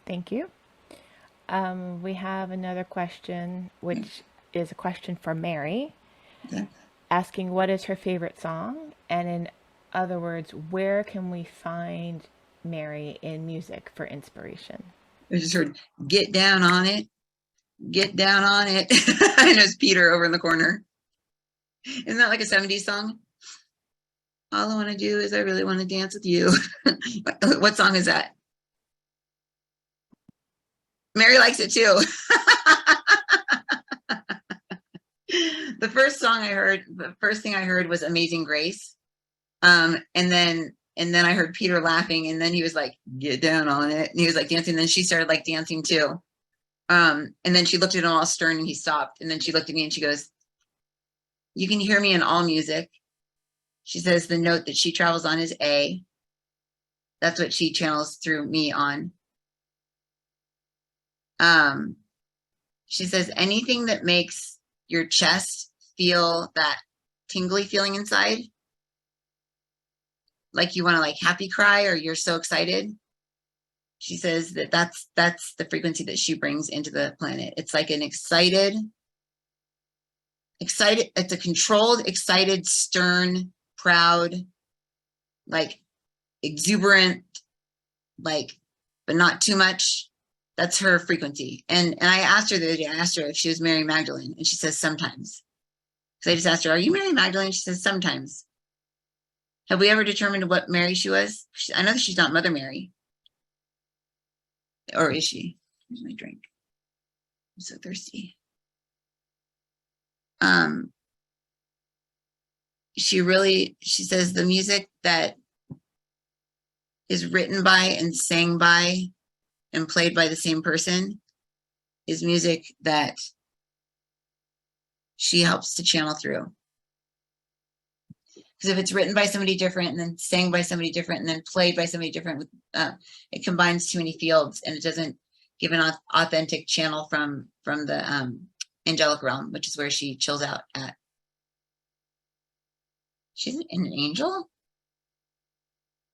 Thank you. We have another question, which is a question for Mary, Okay. asking what is her favorite song, and in other words, where can we find Mary in music for inspiration? I just heard get down on it, get down on it. I know it's Peter over in the corner. Isn't that like a 70s song? All I want to do is I really want to dance with you. What song is that? Mary likes it too. The first song I heard, the first thing I heard was Amazing Grace. And then I heard Peter laughing, and then he was like, get down on it. And he was like dancing. And then she started like dancing too. And then she looked at him all stern and he stopped. And then she looked at me and she goes, you can hear me in all music. She says the note that she travels on is A. That's what she channels through me on. Um, she says anything that makes your chest feel that tingly feeling inside, like you want to like happy cry or you're so excited. She says that that's the frequency that she brings into the planet. It's like an excited, it's a controlled, excited, stern, proud, like exuberant, like, but not too much. That's her frequency. And I asked her the other day, I asked her if she was Mary Magdalene, and she says sometimes. So I just asked her, are you Mary Magdalene? She says sometimes. Have we ever determined what Mary she was? I know that she's not Mother Mary. Or is she? Here's my drink. I'm so thirsty. Um, she says the music that is written by and sang by and played by the same person is music that she helps to channel through. Because if it's written by somebody different and then sang by somebody different and then played by somebody different, it combines too many fields and it doesn't give an authentic channel from the angelic realm, which is where she chills out at. She's an angel?